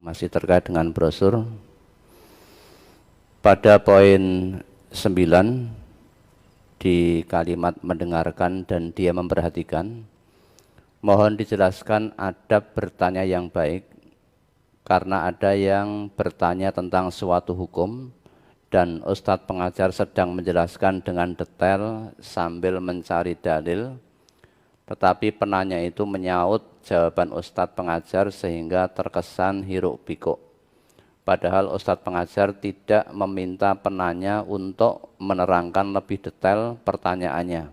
Masih terkait dengan brosur. Pada poin 9 di kalimat mendengarkan dan dia memperhatikan, mohon dijelaskan adab bertanya yang baik, karena ada yang bertanya tentang suatu hukum dan Ustadz pengajar sedang menjelaskan dengan detail sambil mencari dalil, tetapi penanya itu menyaut jawaban Ustadz pengajar sehingga terkesan hiruk pikuk. Padahal Ustadz pengajar tidak meminta penanya untuk menerangkan lebih detail pertanyaannya,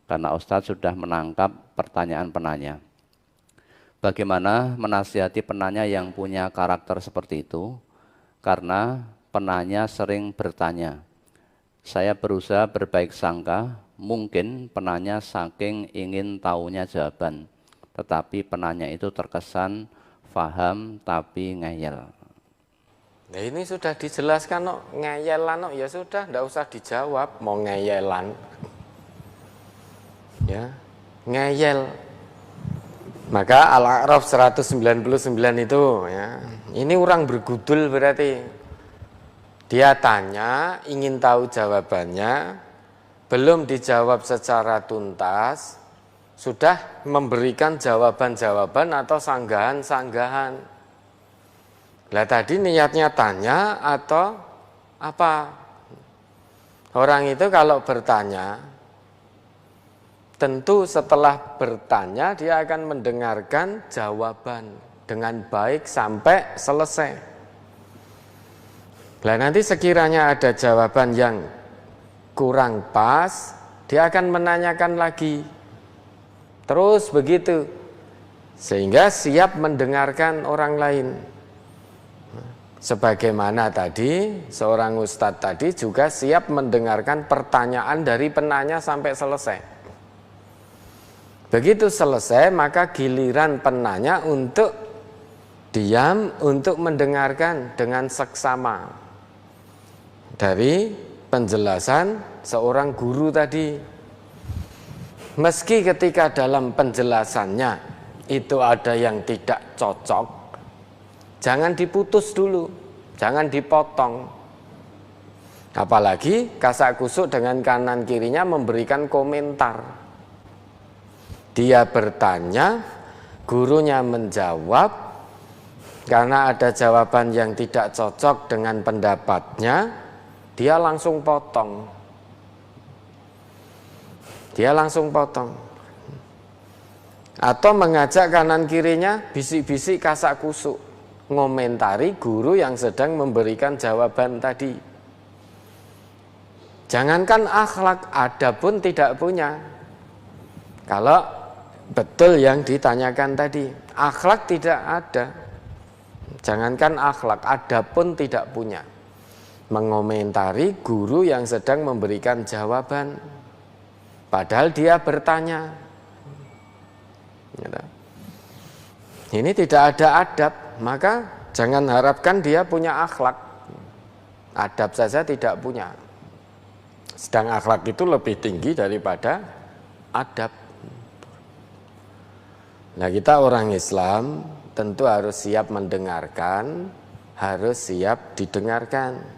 karena Ustadz sudah menangkap pertanyaan penanya. Bagaimana menasihati penanya yang punya karakter seperti itu? Karena penanya sering bertanya. Saya berusaha berbaik sangka, mungkin penanya saking ingin tahunya jawaban, tetapi penanya itu terkesan faham tapi ngeyel. Nah ini sudah dijelaskan, no, ngeyelan, no, ya sudah, tidak usah dijawab, mau ngeyelan, ya, ngeyel. Maka Al-A'raf 199 itu, ya, ini orang bergudul berarti. Dia tanya, ingin tahu jawabannya, belum dijawab secara tuntas, sudah memberikan jawaban-jawaban atau sanggahan-sanggahan. Lah tadi niatnya tanya atau apa? Orang itu kalau bertanya, tentu setelah bertanya dia akan mendengarkan jawaban dengan baik sampai selesai. Lah nanti sekiranya ada jawaban yang kurang pas, dia akan menanyakan lagi. Terus begitu, sehingga siap mendengarkan orang lain. Sebagaimana tadi, seorang ustadz tadi juga siap mendengarkan pertanyaan dari penanya sampai selesai. Begitu selesai, maka giliran penanya untuk diam, untuk mendengarkan dengan seksama dari penjelasan seorang guru tadi. Meski ketika dalam penjelasannya itu ada yang tidak cocok, jangan diputus dulu, jangan dipotong. Apalagi kasak kusuk dengan kanan kirinya memberikan komentar. Dia bertanya, gurunya menjawab, karena ada jawaban yang tidak cocok dengan pendapatnya, dia langsung potong. Dia langsung potong. Atau mengajak kanan kirinya bisik-bisik kasak kusuk, ngomentari guru yang sedang memberikan jawaban tadi. Jangankan akhlak, adab pun tidak punya. Kalau betul yang ditanyakan tadi, akhlak tidak ada. Jangankan akhlak, adab pun tidak punya. Mengomentari guru yang sedang memberikan jawaban, padahal dia bertanya. Ini tidak ada adab, maka jangan harapkan dia punya akhlak. Adab saja tidak punya. Sedang akhlak itu lebih tinggi daripada adab. Nah, kita orang Islam tentu harus siap mendengarkan, harus siap didengarkan.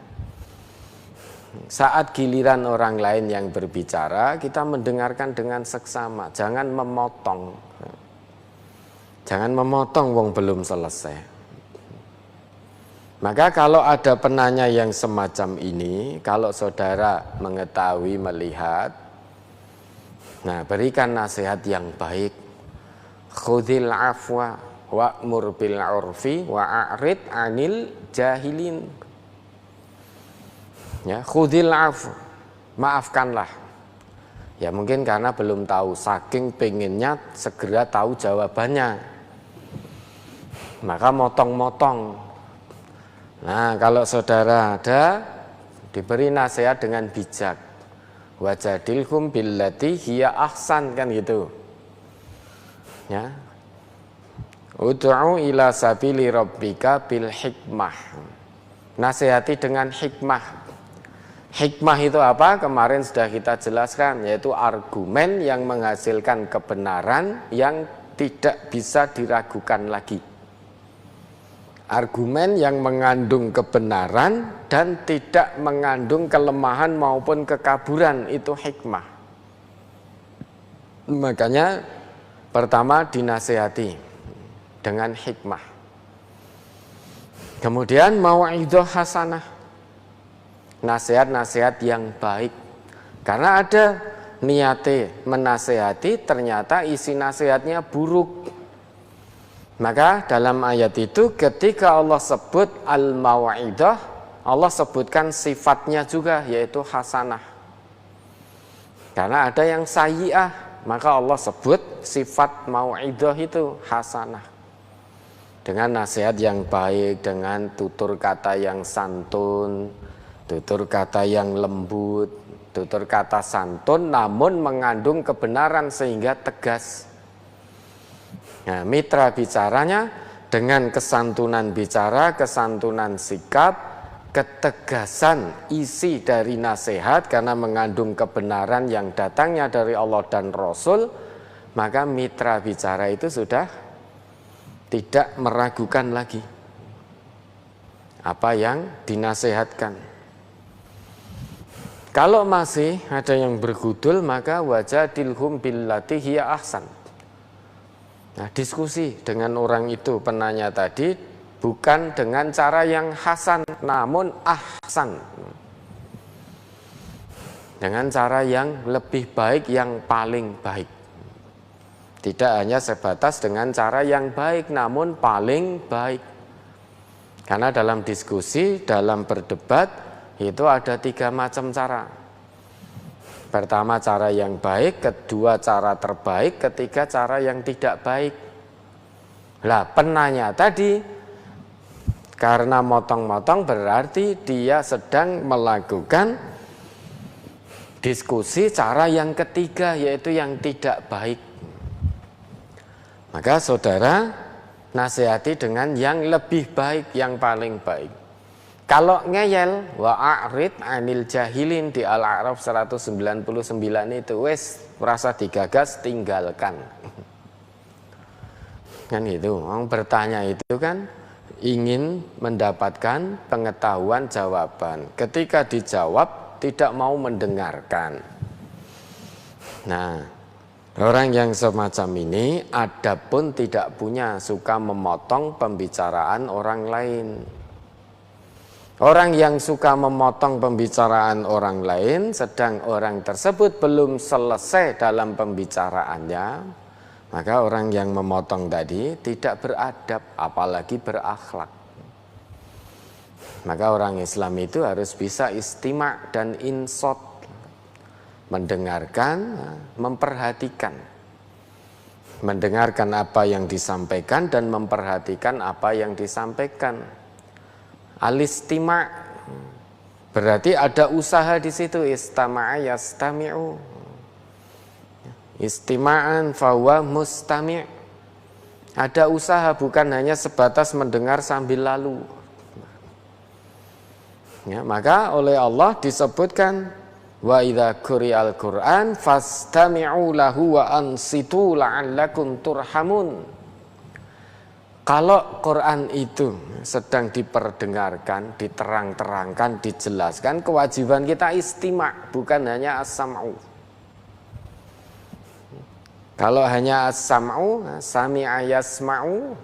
Saat giliran orang lain yang berbicara, kita mendengarkan dengan seksama, jangan memotong. Jangan memotong wong belum selesai. Maka kalau ada penanya yang semacam ini, kalau saudara mengetahui, melihat, nah berikan nasihat yang baik. Khudhil afwa wa'mur bil urfi wa'arid anil jahilin. Ya, khudhil afwa, maafkanlah. Ya mungkin karena belum tahu, saking pengennya segera tahu jawabannya, maka motong-motong. Nah, kalau saudara ada, diberi nasihat dengan bijak. Wajadilhum billati hiya ahsan, kan gitu. Ya. Ud'u ila sabili rabbika bil hikmah. Nasihati dengan hikmah. Hikmah itu apa? Kemarin sudah kita jelaskan, yaitu argumen yang menghasilkan kebenaran yang tidak bisa diragukan lagi. argumen yang mengandung kebenaran dan tidak mengandung kelemahan maupun kekaburan, itu hikmah. Makanya pertama dinasihati dengan hikmah. Kemudian mau'idhah hasanah, nasihat-nasihat yang baik. Karena ada niate menasihati, ternyata isi nasihatnya buruk. Maka dalam ayat itu ketika Allah sebut al-mau'idah, Allah sebutkan sifatnya juga, yaitu hasanah. Karena ada yang sayyi'ah, maka Allah sebut sifat mau'idah itu hasanah. Dengan nasihat yang baik, dengan tutur kata yang santun, tutur kata yang lembut, tutur kata santun namun mengandung kebenaran sehingga tegas. Nah, mitra bicaranya dengan kesantunan bicara, kesantunan sikap, ketegasan isi dari nasihat karena mengandung kebenaran yang datangnya dari Allah dan Rasul, maka mitra bicara itu sudah tidak meragukan lagi apa yang dinasihatkan. Kalau masih ada yang bergudul, maka wajadilhum billati hiya ahsan. Nah, diskusi dengan orang itu, penanya tadi, bukan dengan cara yang hasan, namun ahsan. Dengan cara yang lebih baik, yang paling baik. Tidak hanya sebatas dengan cara yang baik, namun paling baik. Karena dalam diskusi, dalam berdebat, itu ada 3 macam cara. Pertama cara yang baik, kedua cara terbaik, ketiga cara yang tidak baik. Lah penanya tadi karena motong-motong berarti dia sedang melakukan diskusi cara yang ketiga, yaitu yang tidak baik. Maka saudara nasihati dengan yang lebih baik, yang paling baik. Kalau ngeyel, wa'arid anil jahilin di Al-A'raf 199 itu, wes merasa digagas, tinggalkan. Kan itu, orang bertanya itu kan ingin mendapatkan pengetahuan jawaban. Ketika dijawab tidak mau mendengarkan. Nah, orang yang semacam ini adapun tidak punya, suka memotong pembicaraan orang lain. Orang yang suka memotong pembicaraan orang lain, sedang orang tersebut belum selesai dalam pembicaraannya, maka orang yang memotong tadi tidak beradab, apalagi berakhlak. Maka orang Islam itu harus bisa istima' dan insot, mendengarkan, memperhatikan. Mendengarkan apa yang disampaikan dan memperhatikan apa yang disampaikan. Al-istima' berarti ada usaha di situ, istama'a yastami'u. Istima'an fahuwa mustami'. Ada usaha, bukan hanya sebatas mendengar sambil lalu. Ya, maka oleh Allah disebutkan wa idza quri'al Qur'an fastami'u lahu wa ansitu la'allakum turhamun. Kalau Quran itu sedang diperdengarkan, diterang-terangkan, dijelaskan, kewajiban kita istima', bukan hanya as-sam'u. Kalau hanya as-sam'u, sami'a yasma'u,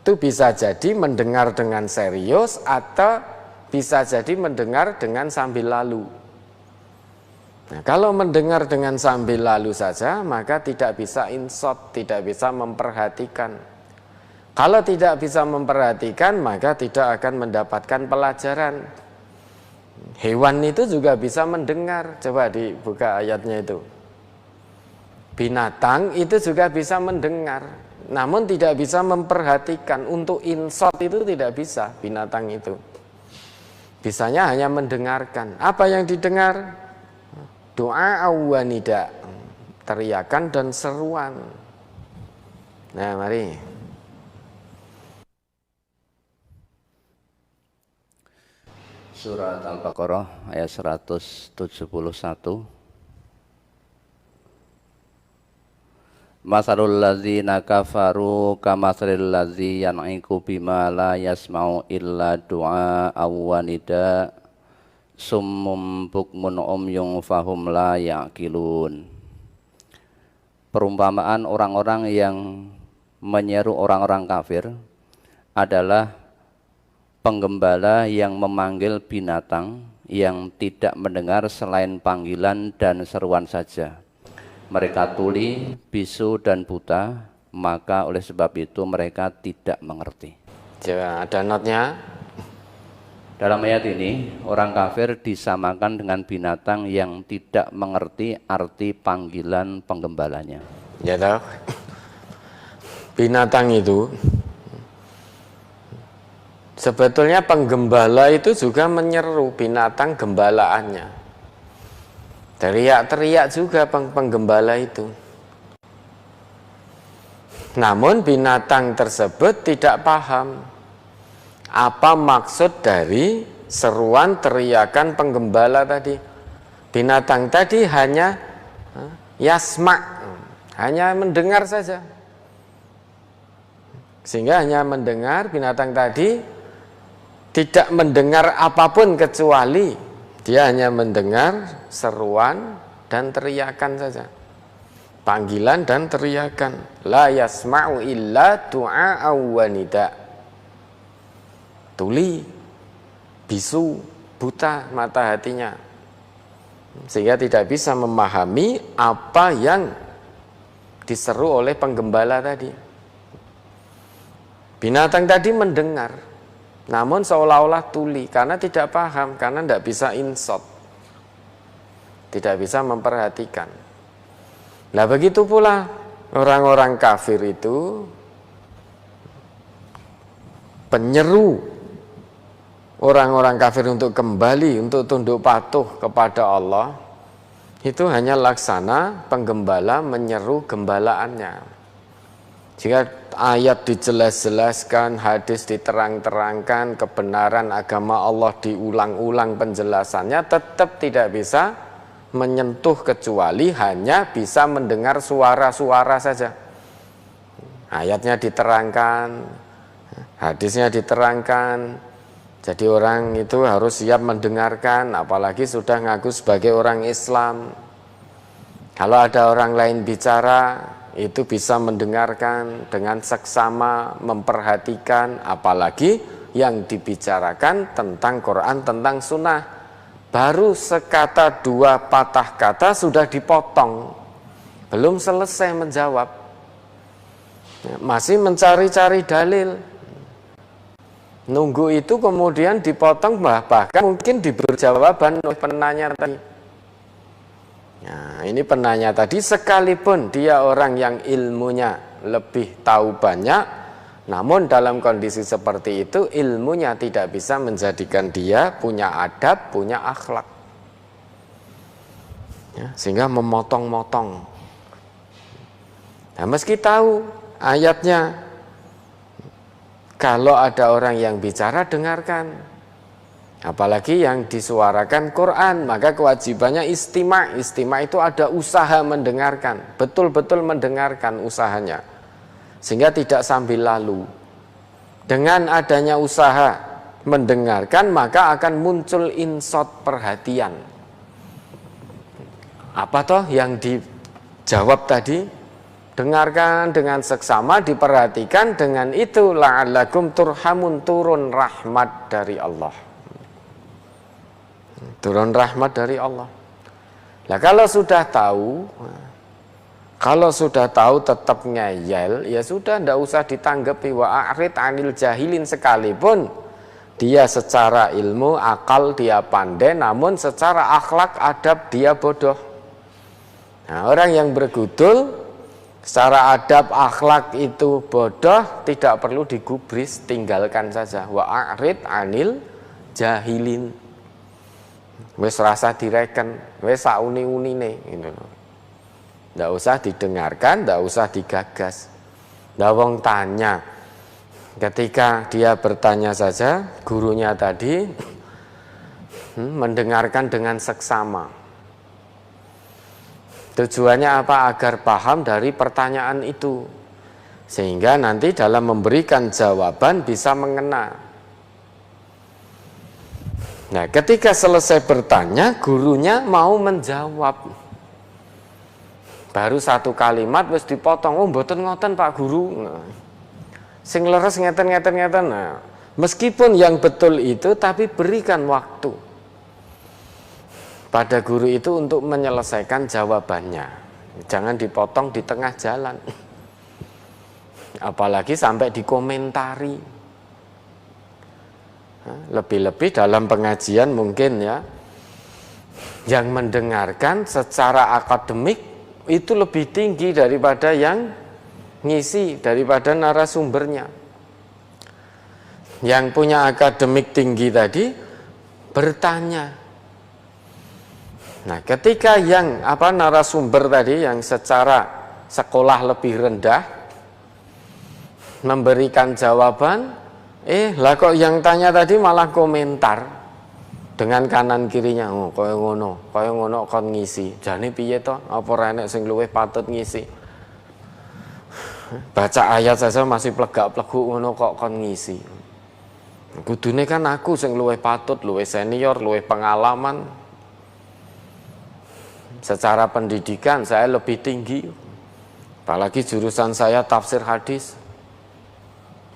itu bisa jadi mendengar dengan serius atau bisa jadi mendengar dengan sambil lalu. Nah, kalau mendengar dengan sambil lalu saja, maka tidak bisa insot, tidak bisa memperhatikan. Kalau tidak bisa memperhatikan, maka tidak akan mendapatkan pelajaran. Hewan itu juga bisa mendengar. Coba dibuka ayatnya itu. Binatang itu juga bisa mendengar, namun tidak bisa memperhatikan. Untuk insot itu tidak bisa binatang itu. Bisanya hanya mendengarkan. Apa yang didengar? Doa awanida, teriakan dan seruan. Nah, mari. Surat Al-Baqarah ayat 171. Masalul ladzina kafaru kamatsalil ladzi yan'iku bima la yasma'u illa du'a wa nida summum bukmun umyun fahum la ya'qilun. Perumpamaan orang-orang yang menyeru orang-orang kafir adalah penggembala yang memanggil binatang yang tidak mendengar selain panggilan dan seruan saja. Mereka tuli, bisu, dan buta, maka oleh sebab itu mereka tidak mengerti. Coba ada notnya. Dalam ayat ini, orang kafir disamakan dengan binatang yang tidak mengerti arti panggilan penggembalanya. Ya tahu. Binatang itu sebetulnya penggembala itu juga menyeru binatang gembalaannya. Teriak-teriak juga penggembala itu. Namun binatang tersebut tidak paham apa maksud dari seruan teriakan penggembala tadi. Binatang tadi hanya yasma', hanya mendengar saja. Sehingga hanya mendengar, binatang tadi tidak mendengar apapun kecuali dia hanya mendengar seruan dan teriakan saja. Panggilan dan teriakan. La yasma'u illa du'a wa nida. Tuli, bisu, buta mata hatinya. Sehingga tidak bisa memahami apa yang diseru oleh penggembala tadi. Binatang tadi mendengar, namun seolah-olah tuli karena tidak paham, karena tidak bisa insot, tidak bisa memperhatikan. Nah begitu pula orang-orang kafir itu penyeru orang-orang kafir untuk kembali, untuk tunduk patuh kepada Allah, itu hanya laksana penggembala menyeru gembalaannya. Jika ayat dijelas-jelaskan, hadis diterang-terangkan, kebenaran agama Allah diulang-ulang penjelasannya, tetap tidak bisa menyentuh kecuali hanya bisa mendengar suara-suara saja. Ayatnya diterangkan, hadisnya diterangkan, jadi orang itu harus siap mendengarkan, apalagi sudah ngaku sebagai orang Islam. Kalau ada orang lain bicara, itu bisa mendengarkan dengan seksama, memperhatikan, apalagi yang dibicarakan tentang Quran, tentang sunnah. Baru sekata dua patah kata sudah dipotong, belum selesai menjawab, masih mencari-cari dalil. Nunggu itu kemudian dipotong, bahkan mungkin diberi jawaban oleh penanya tadi. Nah, ini penanya tadi sekalipun dia orang yang ilmunya lebih tahu banyak, namun dalam kondisi seperti itu ilmunya tidak bisa menjadikan dia punya adab, punya akhlak, ya, sehingga memotong-motong. Nah, meski tahu ayatnya, kalau ada orang yang bicara dengarkan. Apalagi yang disuarakan Quran, maka kewajibannya istima'. Istima' itu ada usaha mendengarkan, betul-betul mendengarkan usahanya, sehingga tidak sambil lalu. Dengan adanya usaha mendengarkan, maka akan muncul insot perhatian. Apa toh yang dijawab tadi? Dengarkan dengan seksama, diperhatikan, dengan itu la'allakum turhamun, turun rahmat dari Allah. Turun rahmat dari Allah. Nah kalau sudah tahu tetap ngeyel, ya sudah, tidak usah ditanggapi. Wa a'rid anil jahilin, sekalipun dia secara ilmu, akal dia pandai, namun secara akhlak, adab dia bodoh. Nah, orang yang bergudul secara adab, akhlak itu bodoh, tidak perlu digubris, tinggalkan saja. Wa a'rid anil jahilin. Wes rasa direken, wes sauni-unine gitu. Ndak usah didengarkan, ndak usah digagas. Ndak wong tanya. Ketika dia bertanya saja, gurunya tadi mendengarkan dengan seksama. Tujuannya apa? Agar paham dari pertanyaan itu, sehingga nanti dalam memberikan jawaban bisa mengena. Nah, ketika selesai bertanya, gurunya mau menjawab. Baru satu kalimat wis dipotong, oh mboten ngoten Pak Guru. Nah, sing leres ngeten. Nah, meskipun yang betul itu, tapi berikan waktu pada guru itu untuk menyelesaikan jawabannya. Jangan dipotong di tengah jalan. Apalagi sampai dikomentari. Lebih-lebih dalam pengajian mungkin ya, yang mendengarkan secara akademik itu lebih tinggi daripada yang ngisi, daripada narasumbernya. Yang punya akademik tinggi tadi bertanya. Nah, ketika yang narasumber tadi yang secara sekolah lebih rendah memberikan jawaban, lah kok yang tanya tadi malah komentar dengan kanan kirinya, oh kaya ngono kon ngisi. Jane piye to? Apa ora enek sing luwih patut ngisi? Baca ayat saja masih plegak-pleguk ngono kok kon ngisi. Kudune kan aku sing luwih patut, luwih senior, luwih pengalaman. Secara pendidikan saya lebih tinggi, apalagi jurusan saya tafsir hadis,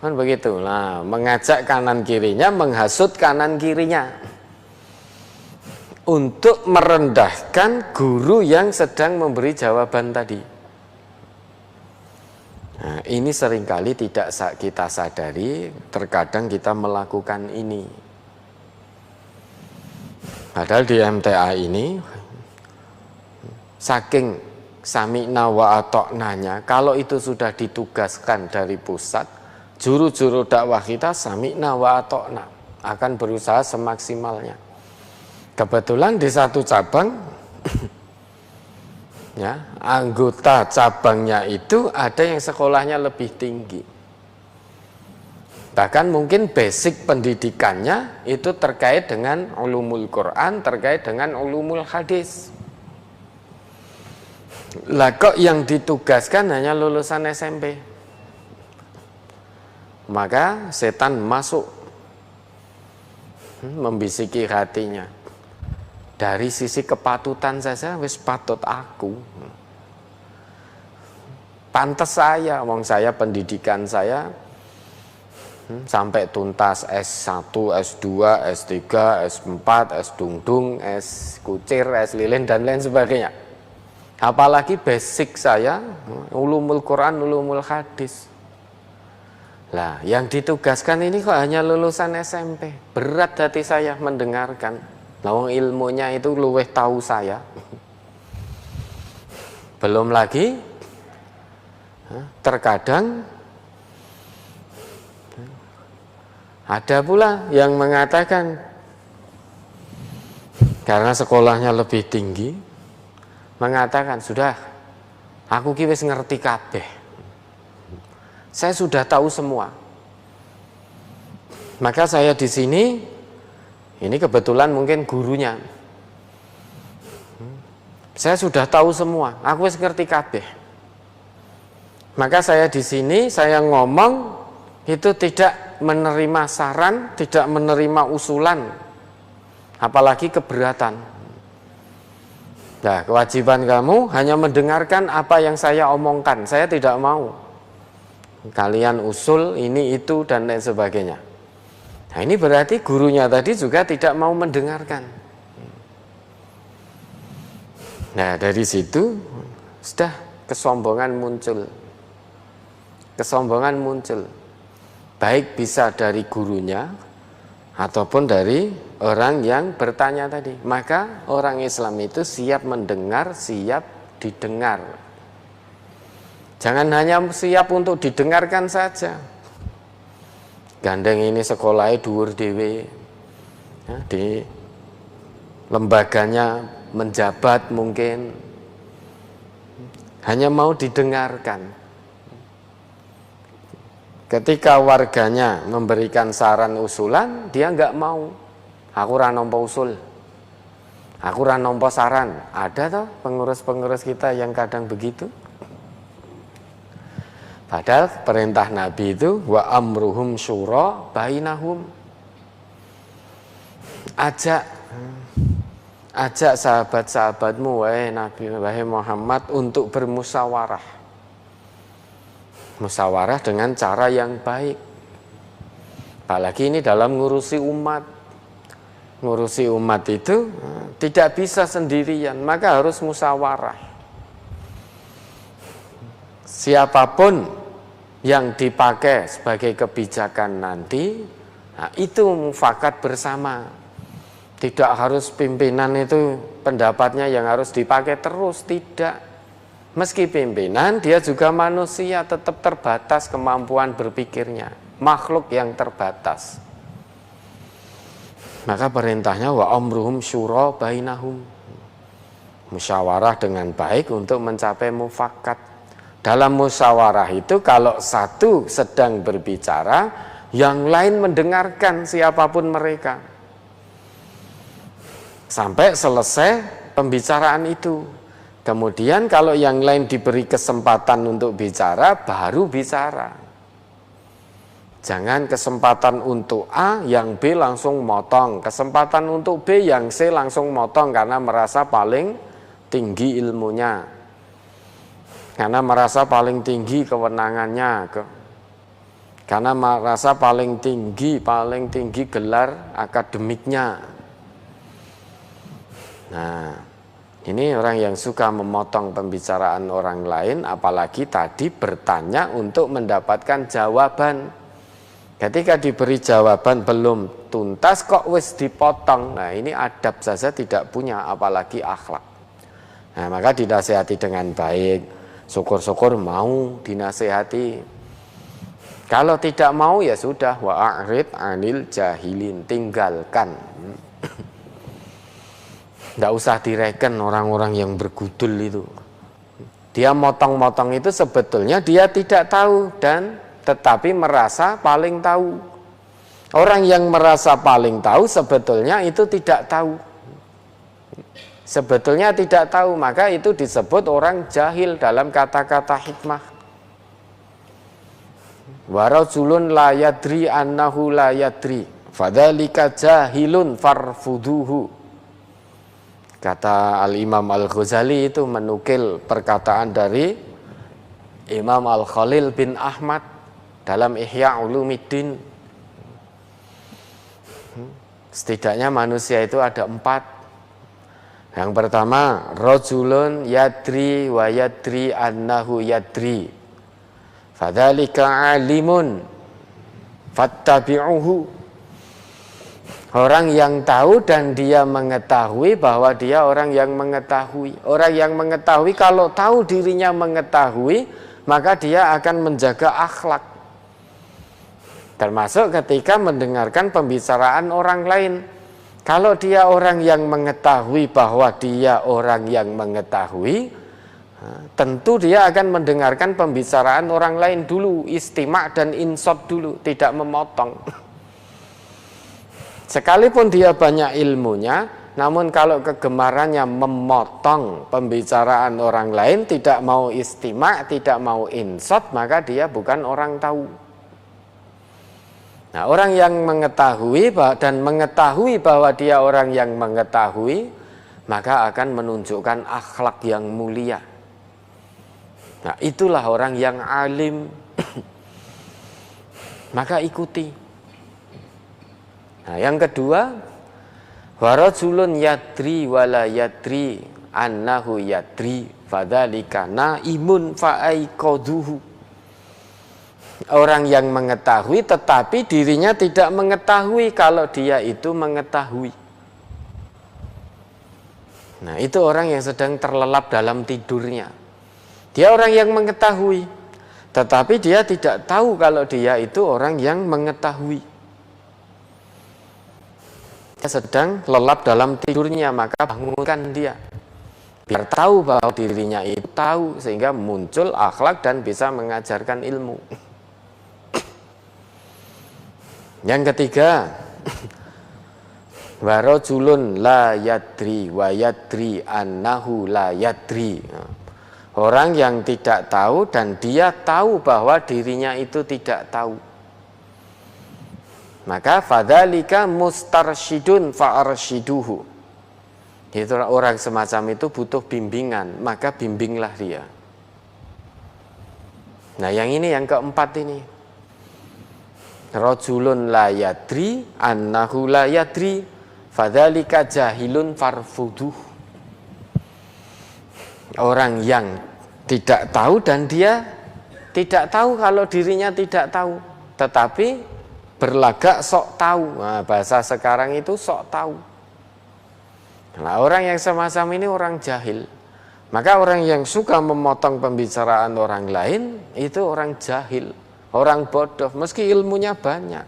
kan begitu. Nah, mengajak kanan kirinya, menghasut kanan kirinya untuk merendahkan guru yang sedang memberi jawaban tadi. Nah, ini seringkali tidak kita sadari, terkadang kita melakukan ini. Padahal di MTA ini, saking sami'na wa ata'nanya, kalau itu sudah ditugaskan dari pusat, juru-juru dakwah kita sami'na wa ata'na, akan berusaha semaksimalnya. Kebetulan di satu cabang ya, anggota cabangnya itu ada yang sekolahnya lebih tinggi. Bahkan mungkin basic pendidikannya itu terkait dengan ulumul Quran, terkait dengan ulumul hadis. Lah kok yang ditugaskan hanya lulusan SMP? Maka setan masuk membisiki hatinya. Dari sisi kepatutan saja wis patut aku. Pantes saya, wong saya pendidikan saya sampai tuntas S1, S2, S3, S4, S dungdung, S kucir, S lilin dan lain sebagainya. Apalagi basic saya ulumul Quran, ulumul hadis. Lah, yang ditugaskan ini kok hanya lulusan SMP. Berat hati saya mendengarkan. Lawang ilmunya itu luweh tahu saya. Belum lagi terkadang ada pula yang mengatakan karena sekolahnya lebih tinggi, mengatakan sudah, aku ki wis ngerti kabeh. Saya sudah tahu semua. Maka saya di sini, ini kebetulan mungkin gurunya. Saya sudah tahu semua, aku wis ngerti kabeh. Maka saya di sini, saya ngomong itu tidak menerima saran, tidak menerima usulan, apalagi keberatan. Nah, kewajiban kamu hanya mendengarkan apa yang saya omongkan. Saya tidak mau kalian usul ini, itu, dan lain sebagainya. Nah, ini berarti gurunya tadi juga tidak mau mendengarkan. Nah, dari situ sudah kesombongan muncul. Kesombongan muncul. Baik bisa dari gurunya ataupun dari orang yang bertanya tadi. Maka orang Islam itu siap mendengar, siap didengar. Jangan hanya siap untuk didengarkan saja. Gandeng ini sekolahnya dhuwur dhewe, ya, di lembaganya menjabat mungkin, hanya mau didengarkan. Ketika warganya memberikan saran usulan, dia nggak mau. Aku ora nampa usul, Aku ora nampa saran. Ada toh pengurus-pengurus kita yang kadang begitu. Padahal perintah Nabi itu wa amruhum syura bainahum. Ajak sahabat-sahabatmu wahai Nabi, wahai Muhammad untuk bermusyawarah. Musyawarah dengan cara yang baik. Apalagi ini dalam ngurusi umat. Ngurusi umat itu tidak bisa sendirian, maka harus musyawarah. Siapapun yang dipakai sebagai kebijakan nanti, nah itu mufakat bersama. Tidak harus pimpinan itu pendapatnya yang harus dipakai terus, tidak. Meski pimpinan, dia juga manusia, tetap terbatas kemampuan berpikirnya, makhluk yang terbatas. Maka perintahnya wa amruhum syura bainahum. Musyawarah dengan baik untuk mencapai mufakat. Dalam musyawarah itu kalau satu sedang berbicara, yang lain mendengarkan siapapun mereka. Sampai selesai pembicaraan itu. Kemudian kalau yang lain diberi kesempatan untuk bicara, baru bicara. Jangan kesempatan untuk A, yang B langsung motong. Kesempatan untuk B, yang C langsung motong karena merasa paling tinggi ilmunya. Karena merasa paling tinggi kewenangannya. Karena merasa paling tinggi gelar akademiknya. Nah, ini orang yang suka memotong pembicaraan orang lain, apalagi tadi bertanya untuk mendapatkan jawaban. Ketika diberi jawaban belum tuntas kok wis dipotong. Nah, ini adab saja tidak punya, apalagi akhlak. Nah, maka dinasihati dengan baik. Syukur-syukur mau dinasihati. Kalau tidak mau ya sudah, wa'arid anil jahilin, tinggalkan. Tidak usah direken orang-orang yang bergudul itu. Dia motong-motong itu sebetulnya dia tidak tahu dan tetapi merasa paling tahu. Orang yang merasa paling tahu sebetulnya itu tidak tahu. Sebetulnya tidak tahu, maka itu disebut orang jahil dalam kata-kata hikmah. Wa rajulun la yadri annahu la yadri, fadzalika jahilun farfuduhu. Kata Al-Imam Al-Ghazali itu menukil perkataan dari Imam Al-Khalil bin Ahmad dalam Ihya Ulumiddin. Setidaknya manusia itu ada 4. Yang pertama, rajulun yadri wa yadri annahu yadri, fadzalika alimun fattabi'uhu. Orang yang tahu dan dia mengetahui bahwa dia orang yang mengetahui. Orang yang mengetahui kalau tahu dirinya mengetahui, maka dia akan menjaga akhlak. Termasuk ketika mendengarkan pembicaraan orang lain. Kalau dia orang yang mengetahui bahwa dia orang yang mengetahui, tentu dia akan mendengarkan pembicaraan orang lain dulu, istima' dan insot dulu, tidak memotong. Sekalipun dia banyak ilmunya, namun kalau kegemarannya memotong pembicaraan orang lain, tidak mau istima', tidak mau insot, maka dia bukan orang tahu. Nah, orang yang mengetahui dan mengetahui bahwa dia orang yang mengetahui, maka akan menunjukkan akhlak yang mulia. Nah, itulah orang yang alim. Maka ikuti. Nah, yang kedua, warajulun yadri wala yadri annahu yadri fadzalika naimun fa'aiqadhuhu. Orang yang mengetahui tetapi dirinya tidak mengetahui kalau dia itu mengetahui. Nah, itu orang yang sedang terlelap dalam tidurnya. Dia orang yang mengetahui, tetapi dia tidak tahu kalau dia itu orang yang mengetahui. Dia sedang lelap dalam tidurnya, maka bangunkan dia. Biar tahu bahwa dirinya itu tahu, sehingga muncul akhlak dan bisa mengajarkan ilmu. Yang ketiga, Wa rajulun la yadri wa yadri annahu la yadri. Orang yang tidak tahu dan dia tahu bahwa dirinya itu tidak tahu. Maka fadzalika mustarsyidun fa'arsyiduhu. Itu orang semacam itu butuh bimbingan, maka bimbinglah dia. Nah, yang ini yang keempat ini. Rajulun la yadri annahu la yadri fadzalika jahilun farfuduh. Orang yang tidak tahu dan dia tidak tahu kalau dirinya tidak tahu, tetapi berlagak sok tahu. Nah, bahasa sekarang itu sok tahu. Nah, orang yang semacam ini orang jahil. Maka orang yang suka memotong pembicaraan orang lain itu orang jahil, orang bodoh, meski ilmunya banyak.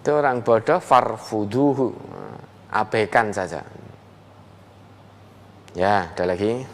Itu orang bodoh, farfuduhu, abaikan saja. Ya, ada lagi.